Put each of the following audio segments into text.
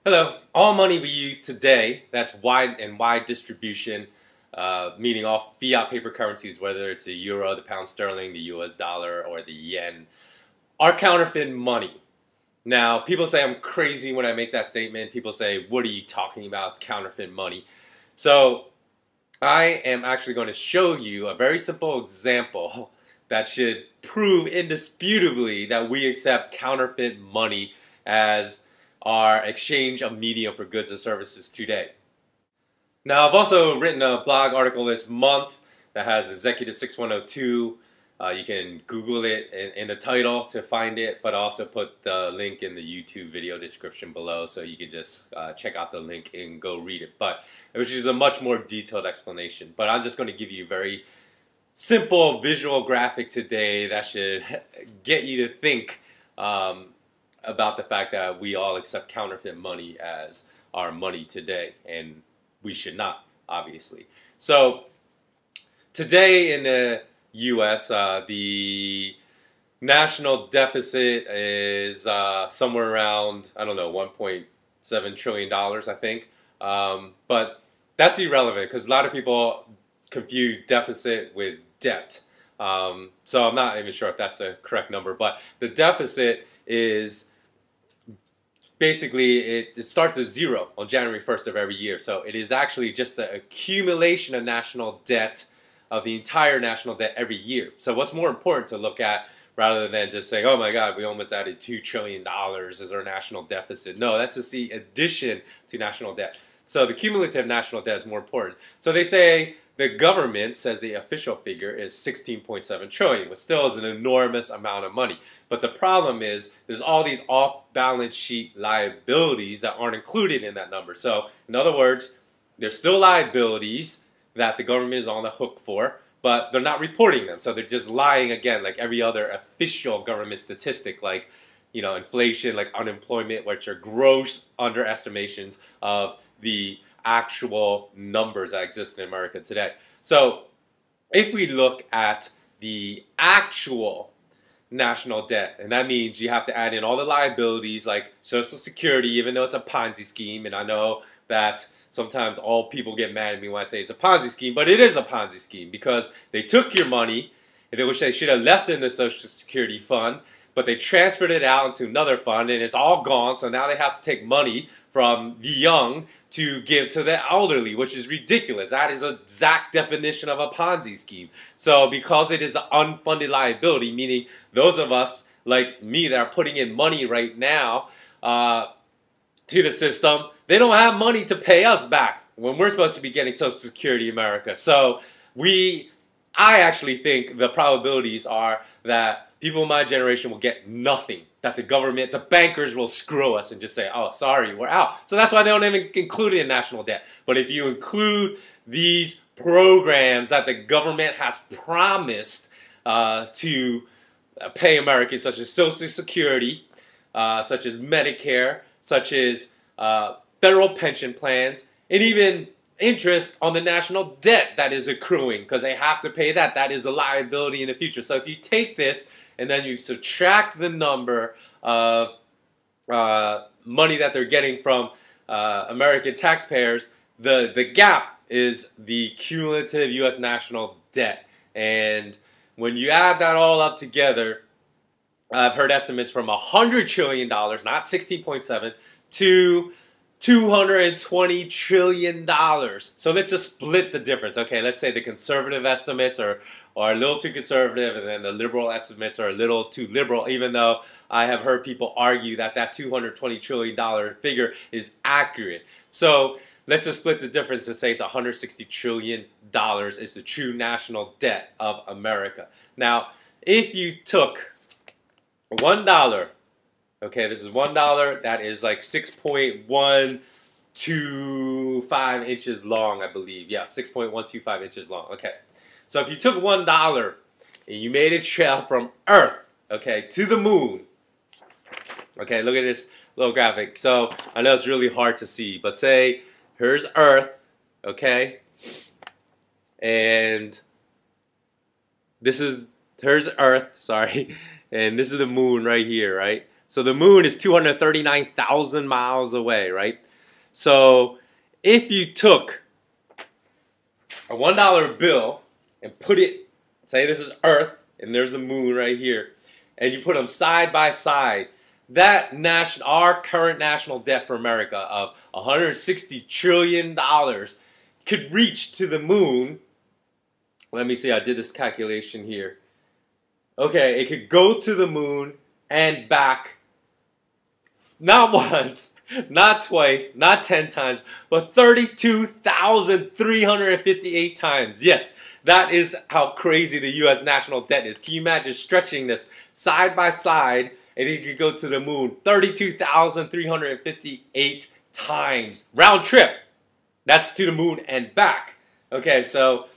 Hello. All money we use today, that's wide and wide distribution, meaning all fiat paper currencies, whether it's the euro, the pound sterling, the US dollar, or the yen, are counterfeit money. Now, people say I'm crazy when I make that statement. People say, what are you talking about? It's counterfeit money. So I am actually going to show you a very simple example that should prove indisputably that we accept counterfeit money as our exchange of medium for goods and services today. Now, I've also written a blog article this month that has Executive 6102. You can Google it in the title to find it, but I also put the link in the YouTube video description below, so you can just check out the link and go read it. But which is a much more detailed explanation. But I'm just going to give you a very simple visual graphic today that should get you to think about the fact that we all accept counterfeit money as our money today, and we should not, obviously. So today in the U.S., the national deficit is somewhere around, I don't know, $1.7 trillion, I think. But that's irrelevant because a lot of people confuse deficit with debt. So I'm not even sure if that's the correct number, but the deficit is basically, it starts at zero on January 1st of every year. So it is actually just the accumulation of national debt, of the entire national debt every year. So what's more important to look at rather than just saying, oh my God, we almost added $2 trillion as our national deficit. No, that's just the addition to national debt. So the cumulative national debt is more important. So they say the government says the official figure is 16.7 trillion, which still is an enormous amount of money. But the problem is there's all these off-balance sheet liabilities that aren't included in that number. So in other words, there's still liabilities that the government is on the hook for, but they're not reporting them. So they're just lying again, like every other official government statistic, like inflation, like unemployment, which are gross underestimations of the actual numbers that exist in America today. So if we look at the actual national debt, and that means you have to add in all the liabilities like Social Security, even though it's a Ponzi scheme, and I know that sometimes all people get mad at me when I say it's a Ponzi scheme, but it is a Ponzi scheme because they took your money, which they should have left in the Social Security fund, but they transferred it out into another fund and it's all gone, so now they have to take money from the young to give to the elderly, which is ridiculous. That is the exact definition of a Ponzi scheme. So because it is an unfunded liability, meaning those of us like me that are putting in money right now to the system, they don't have money to pay us back when we're supposed to be getting Social Security in America. So I actually think the probabilities are that people in my generation will get nothing, that the government, the bankers will screw us and just say, oh, sorry, we're out. So that's why they don't even include it in national debt. But if you include these programs that the government has promised to pay Americans, such as Social Security, such as Medicare, such as federal pension plans, and even interest on the national debt that is accruing, because they have to pay that. That is a liability in the future. So if you take this and then you subtract the number of money that they're getting from American taxpayers, the gap is the cumulative U.S. national debt. And when you add that all up together, I've heard estimates from $100 trillion, not 16.7, to $220 trillion. So let's just split the difference. Okay, let's say the conservative estimates are a little too conservative, and then the liberal estimates are a little too liberal, even though I have heard people argue that that $220 trillion figure is accurate. So let's just split the difference and say it's $160 trillion is the true national debt of America. Now, if you took $1, okay, this is $1. That is like 6.125 inches long, I believe. Yeah, 6.125 inches long. Okay, so if you took $1 and you made a trail from Earth, okay, to the moon. Okay, look at this little graphic. So I know it's really hard to see, but say here's Earth, okay, and here's Earth. Sorry. And this is the moon right here, right? So the moon is 239,000 miles away, right? So if you took a $1 bill and put it, say this is Earth and there's the moon right here, and you put them side by side, that our current national debt for America of $160 trillion could reach to the moon. Let me see, I did this calculation here. Okay, it could go to the moon and back, not once, not twice, not 10 times, but 32,358 times. Yes, that is how crazy the U.S. national debt is. Can you imagine stretching this side by side, and it could go to the moon 32,358 times. Round trip. That's to the moon and back. Okay, so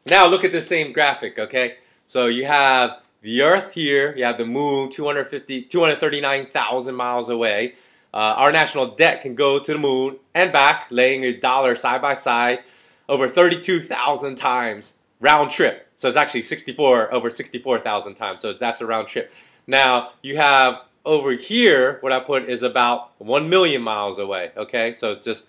now look at the same graphic, okay? So you have the Earth here, you have the moon 239,000 miles away. Our national debt can go to the moon and back, laying a dollar side by side over 32,000 times round trip. So it's actually over 64,000 times. So that's a round trip. Now you have over here, what I put is about 1 million miles away. Okay, so it's just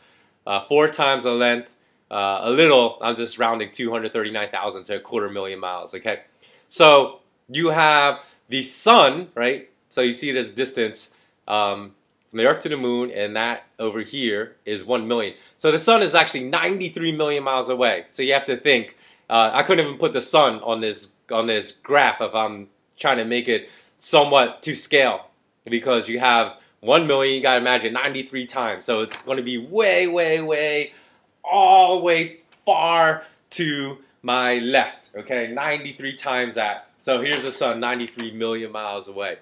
4 times the length. A little, I'm just rounding 239,000 to 250,000 miles. Okay, so you have the sun, right? So you see this distance from the Earth to the moon, and that over here is 1 million. So the sun is actually 93 million miles away. So you have to think. I couldn't even put the sun on this graph if I'm trying to make it somewhat to scale, because you have 1 million. You gotta imagine 93 times. So it's going to be way, all the way far to my left. Okay, 93 times that. So here's the sun, 93 million miles away.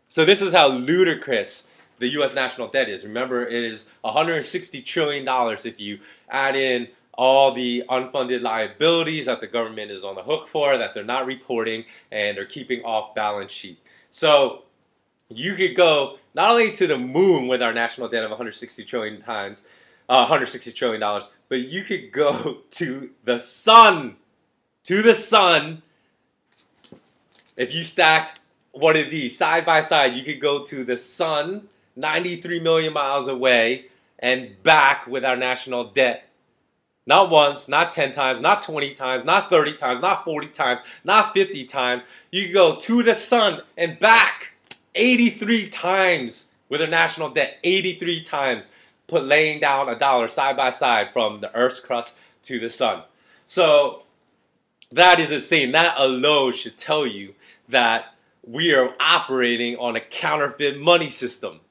So this is how ludicrous the U.S. national debt is. Remember, it is $160 trillion if you add in all the unfunded liabilities that the government is on the hook for, that they're not reporting, and they're keeping off balance sheet. So you could go not only to the moon with our national debt of $160 trillion, but you could go to the sun. To the sun. If you stacked one of these side by side, you could go to the sun 93 million miles away and back with our national debt. Not once, not 10 times, not 20 times, not 30 times, not 40 times, not 50 times. You can go to the sun and back 83 times with a national debt. 83 times, laying down a dollar side by side from the Earth's crust to the sun. So that is insane. That alone should tell you that we are operating on a counterfeit money system.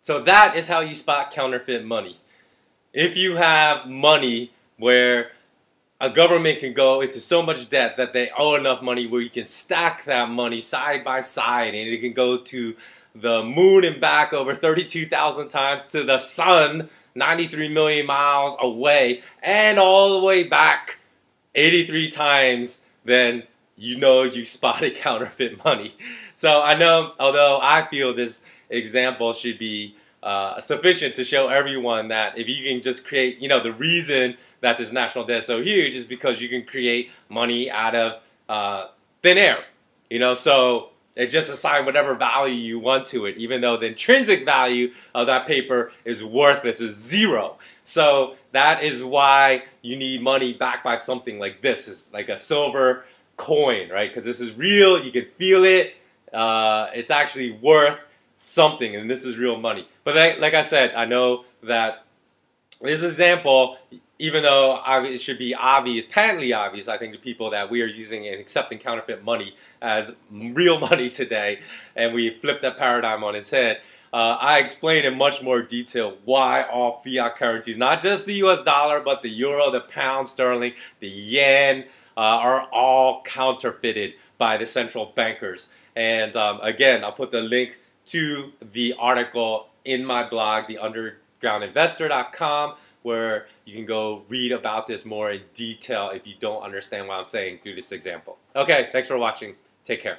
So that is how you spot counterfeit money. If you have money where a government can go into so much debt that they owe enough money where you can stack that money side by side, and it can go to the moon and back over 32,000 times, to the sun 93 million miles away, and all the way back 83 times, then you know you spotted counterfeit money. So I know, although I feel this example should be sufficient to show everyone that if you can just create, the reason that this national debt is so huge is because you can create money out of thin air. So it just assign whatever value you want to it, even though the intrinsic value of that paper is worthless, is zero. So that is why you need money backed by something like this. It's like a silver coin, right? Because this is real, you can feel it, it's actually worth something, and this is real money. But like I said, I know that this example, even though it should be obvious, patently obvious, I think, to people that we are using and accepting counterfeit money as real money today, and we flipped that paradigm on its head. I explain in much more detail why all fiat currencies, not just the US dollar, but the euro, the pound sterling, the yen, are all counterfeited by the central bankers. And again, I'll put the link to the article in my blog, theundergroundinvestor.com, where you can go read about this more in detail if you don't understand what I'm saying through this example. Okay, thanks for watching. Take care.